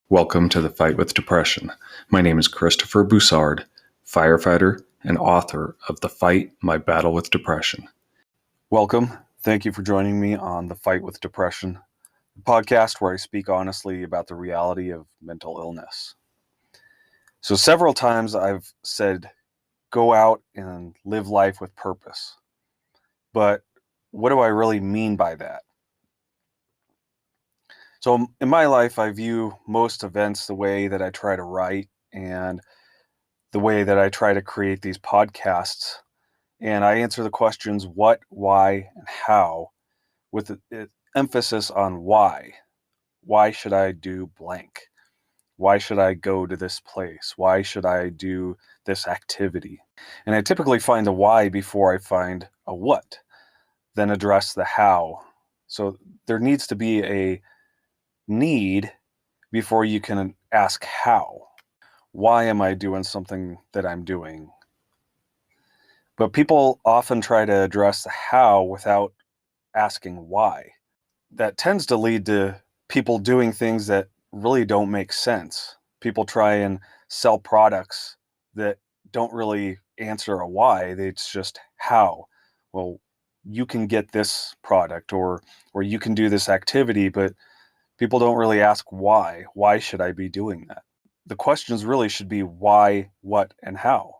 Welcome to the Fight with Depression. My name is Christopher Boussard, firefighter and author of The Fight, My Battle with Depression. Welcome. Thank you for joining me on The Fight with Depression, a podcast where I speak honestly about the reality of mental illness. So several times I've said, go out and live life with purpose. But what do I really mean by that? So in my life, I view most events the way that I try to write and the way that I try to create these podcasts. And I answer the questions what, why, and how with an emphasis on why. Why should I do blank? Why should I go to this place? Why should I do this activity? And I typically find a why before I find a what, then address the how. So there needs to be a need before you can ask how. Why am I doing something that I'm doing? But people often try to address the how without asking why. That tends to lead to people doing things that really don't make sense. People try and sell products that don't really answer a why. It's just how. Well, you can get this product or you can do this activity, but people don't really ask why. Why should I be doing that? The questions really should be why, what, and how.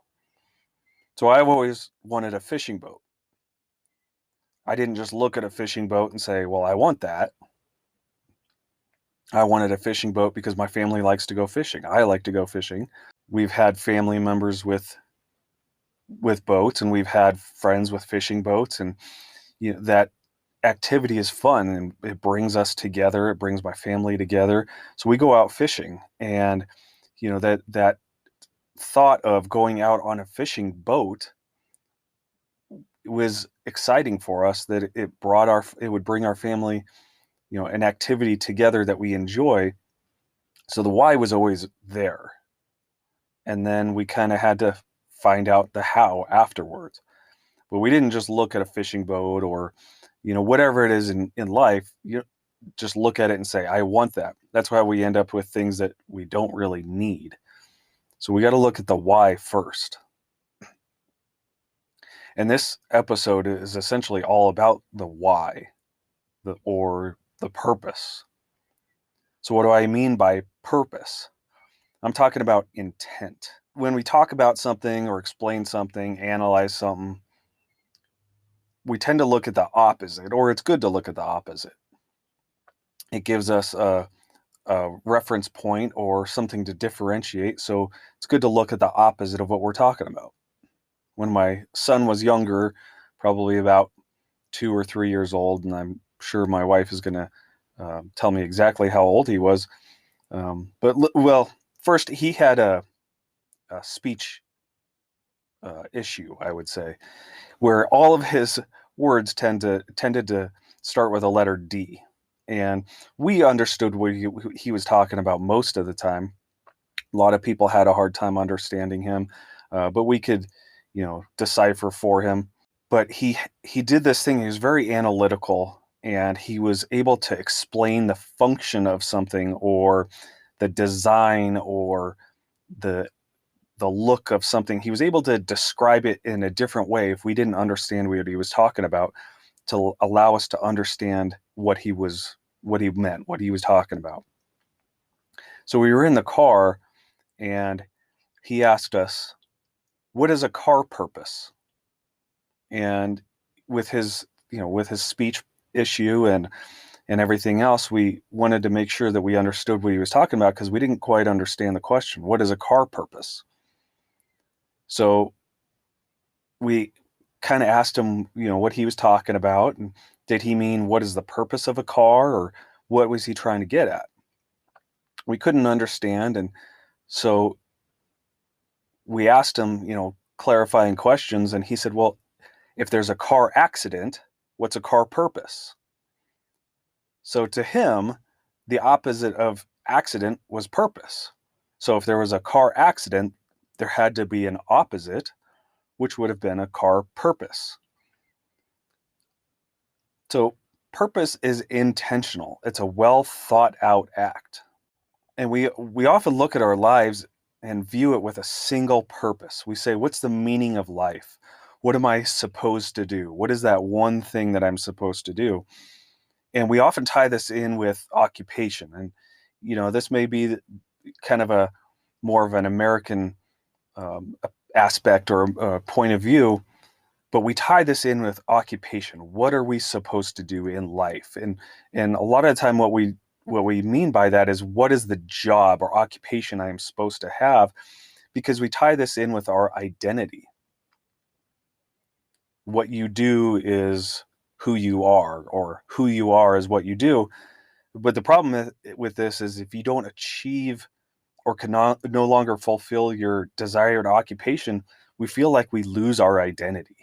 So I've always wanted a fishing boat. I didn't just look at a fishing boat and say, well, I want that. I wanted a fishing boat because my family likes to go fishing. I like to go fishing. We've had family members with boats, and we've had friends with fishing boats, and that activity is fun and it brings us together. It brings my family together. So we go out fishing, and that thought of going out on a fishing boat was exciting for us, that it would bring our family, an activity together that we enjoy. So the why was always there. And then we kind of had to find out the how afterwards. But we didn't just look at a fishing boat or, whatever it is in life, you just look at it and say, I want that. That's why we end up with things that we don't really need. So we got to look at the why first. And this episode is essentially all about the why, or the purpose. So what do I mean by purpose? I'm talking about intent. When we talk about something or explain something, analyze something, we tend to look at the opposite, or it's good to look at the opposite. It gives us a reference point or something to differentiate. So it's good to look at the opposite of what we're talking about. When my son was younger, probably about 2 or 3 years old, and I'm sure my wife is going to tell me exactly how old he was. But first he had a speech issue, I would say, where all of his words tended to start with a letter D. And we understood what he was talking about most of the time. A lot of people had a hard time understanding him, but we could, decipher for him. But he did this thing. He was very analytical, and he was able to explain the function of something, or the design, or the look of something. He was able to describe it in a different way if we didn't understand what he was talking about, to allow us to understand what he meant, what he was talking about. So we were in the car, and he asked us, what is a car purpose? And with his speech issue and everything else, we wanted to make sure that we understood what he was talking about, because we didn't quite understand the question. What is a car purpose? So we kind of asked him, what he was talking about, and did he mean what is the purpose of a car, or what was he trying to get at? We couldn't understand, and so we asked him, clarifying questions, and he said, well, if there's a car accident, what's a car purpose? So to him, the opposite of accident was purpose. So if there was a car accident, there had to be an opposite, which would have been a car purpose. So purpose is intentional. It's a well thought out act. And we often look at our lives and view it with a single purpose. We say, what's the meaning of life? What am I supposed to do? What is that one thing that I'm supposed to do? And we often tie this in with occupation. And, this may be kind of a more of an American aspect or point of view, but we tie this in with occupation. What are we supposed to do in life? And a lot of the time, what we mean by that is, what is the job or occupation I am supposed to have? Because we tie this in with our identity. What you do is who you are, or who you are is what you do. But the problem with this is, if you don't achieve or can no longer fulfill your desired occupation, we feel like we lose our identity.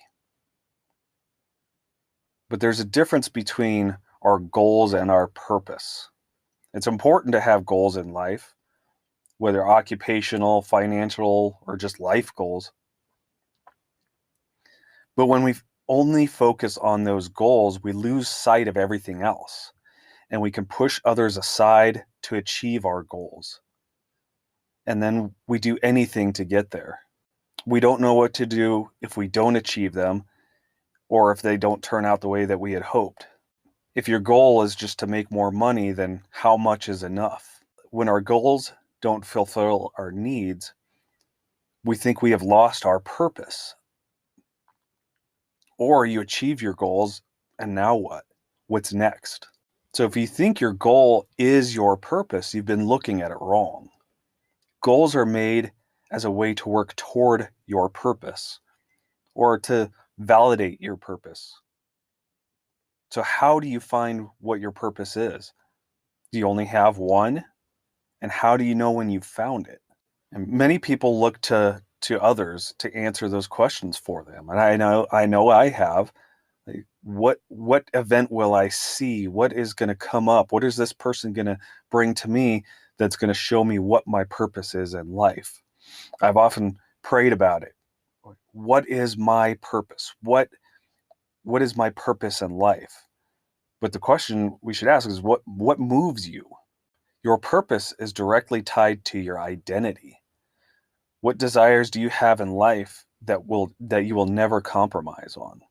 But there's a difference between our goals and our purpose. It's important to have goals in life, whether occupational, financial, or just life goals. But when we only focus on those goals, we lose sight of everything else, and we can push others aside to achieve our goals. And then we do anything to get there. We don't know what to do if we don't achieve them, or if they don't turn out the way that we had hoped. If your goal is just to make more money, then how much is enough? When our goals don't fulfill our needs, we think we have lost our purpose. Or you achieve your goals, and now what? What's next? So if you think your goal is your purpose, you've been looking at it wrong. Goals are made as a way to work toward your purpose, or to validate your purpose. So how do you find what your purpose is? Do you only have one? And how do you know when you've found it? And many people look to others to answer those questions for them. And I know I have. Like, what event will I see? What is going to come up? What is this person going to bring to me that's going to show me what my purpose is in life? I've often prayed about it. What is my purpose? What is my purpose in life? But the question we should ask is, what moves you? Your purpose is directly tied to your identity. What desires do you have in life that you will never compromise on?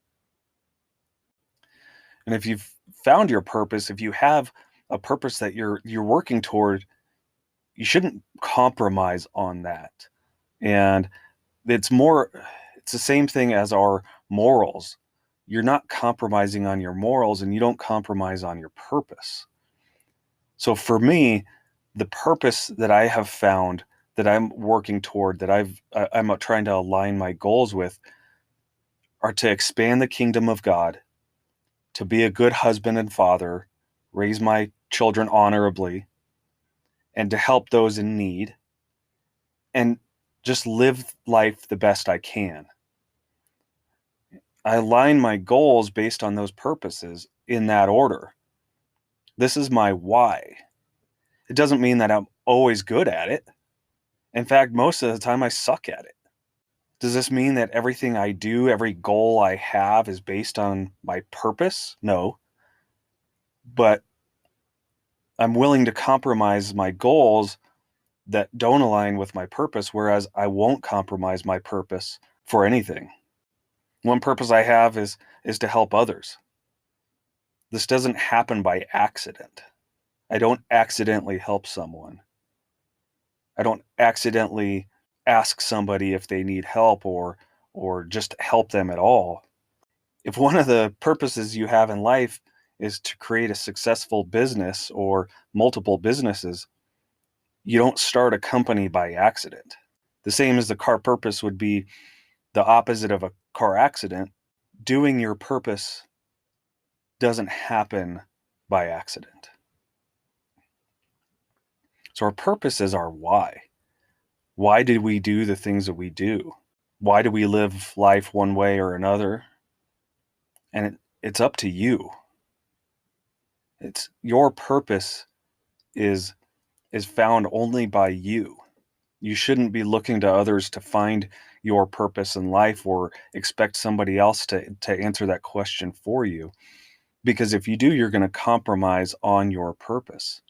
And if you've found your purpose, if you have a purpose that you're working toward, you shouldn't compromise on that. And it's the same thing as our morals. You're not compromising on your morals, and you don't compromise on your purpose. So for me, the purpose that I have found, that I'm working toward, that I'm trying to align my goals with, are to expand the kingdom of God, to be a good husband and father, raise my children honorably, and to help those in need, and just live life the best I can. I align my goals based on those purposes in that order. This is my why. It doesn't mean that I'm always good at it. In fact, most of the time I suck at it. Does this mean that everything I do, every goal I have, is based on my purpose? No. But I'm willing to compromise my goals that don't align with my purpose, whereas I won't compromise my purpose for anything. One purpose I have is to help others. This doesn't happen by accident. I don't accidentally help someone. I don't accidentally ask somebody if they need help, or just help them at all. If one of the purposes you have in life is to create a successful business or multiple businesses, you don't start a company by accident. The same as the car purpose would be the opposite of a car accident. Doing your purpose doesn't happen by accident. So our purpose is our why. Why did we do the things that we do? Why do we live life one way or another? And it's up to you. It's your purpose is found only by you. You shouldn't be looking to others to find your purpose in life, or expect somebody else to answer that question for you. Because if you do, you're going to compromise on your purpose.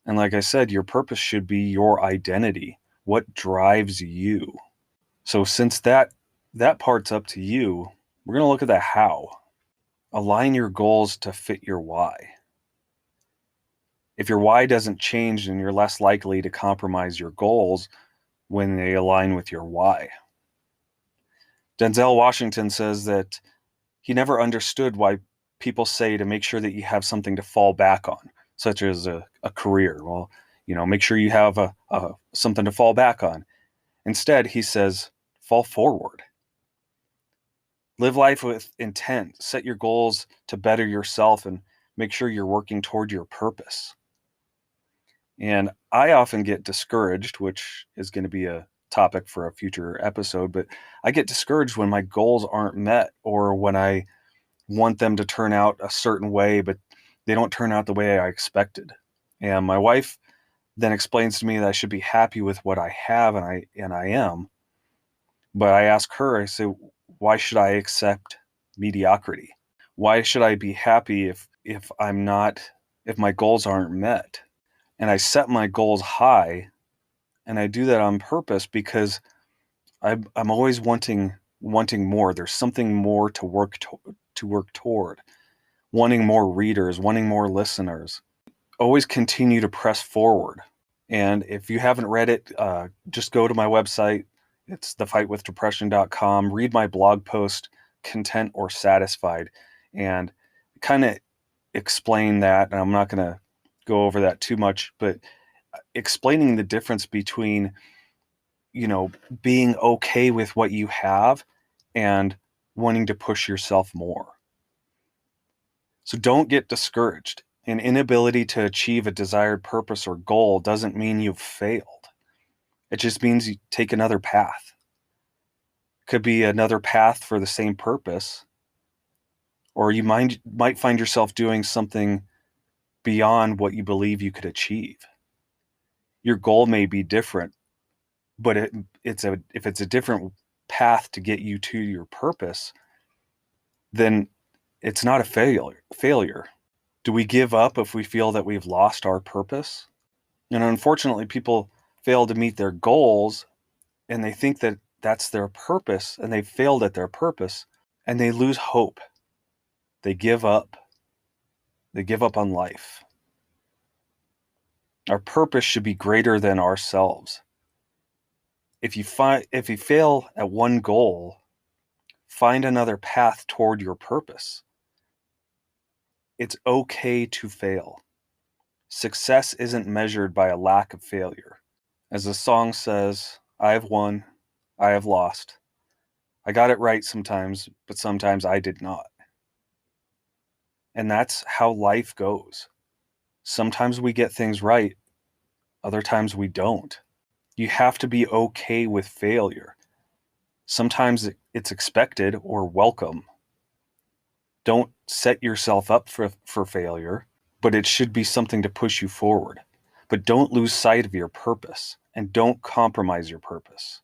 And like I said, your purpose should be your identity. What drives you? So since that part's up to you, we're going to look at the how. Align your goals to fit your why. If your why doesn't change, then you're less likely to compromise your goals when they align with your why. Denzel Washington says that he never understood why people say to make sure that you have something to fall back on, such as a career. Well, make sure you have something to fall back on. Instead, he says, fall forward. Live life with intent. Set your goals to better yourself and make sure you're working toward your purpose. And I often get discouraged, which is going to be a topic for a future episode, but I get discouraged when my goals aren't met or when I want them to turn out a certain way, but they don't turn out the way I expected. And my wife then explains to me that I should be happy with what I have, and I am. But I ask her, I say, why should I accept mediocrity? Why should I be happy if my goals aren't met? And I set my goals high, and I do that on purpose because I'm always wanting more. There's something more to work toward. Wanting more readers, wanting more listeners. Always continue to press forward. And if you haven't read it, just go to my website. It's thefightwithdepression.com. Read my blog post, Content or Satisfied, and kind of explain that. And I'm not going to go over that too much, but explaining the difference between, being okay with what you have and wanting to push yourself more. So don't get discouraged. An inability to achieve a desired purpose or goal doesn't mean you've failed. It just means you take another path. Could be another path for the same purpose, or you might find yourself doing something beyond what you believe you could achieve. Your goal may be different, but if it's a different path to get you to your purpose, then it's not a failure. Do we give up if we feel that we've lost our purpose? And unfortunately, people fail to meet their goals and they think that that's their purpose and they've failed at their purpose and they lose hope. They give up. They give up on life. Our purpose should be greater than ourselves. If you fail at one goal, find another path toward your purpose. It's okay to fail. Success isn't measured by a lack of failure. As the song says, I have won, I have lost. I got it right sometimes, but sometimes I did not. And that's how life goes. Sometimes we get things right, other times we don't. You have to be okay with failure. Sometimes it's expected or welcome. Don't set yourself up for failure, but it should be something to push you forward. But don't lose sight of your purpose and don't compromise your purpose.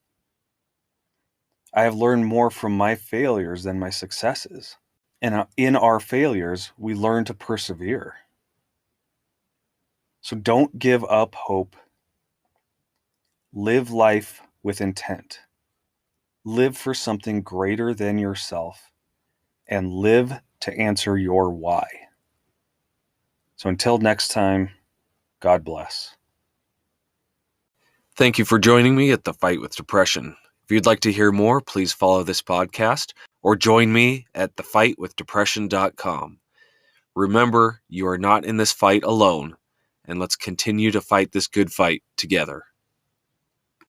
I have learned more from my failures than my successes. And in our failures, we learn to persevere. So don't give up hope. Live life with intent. Live for something greater than yourself and live to answer your why. So until next time, God bless. Thank you for joining me at The Fight with Depression. If you'd like to hear more, please follow this podcast or join me at thefightwithdepression.com. Remember, you are not in this fight alone, and let's continue to fight this good fight together.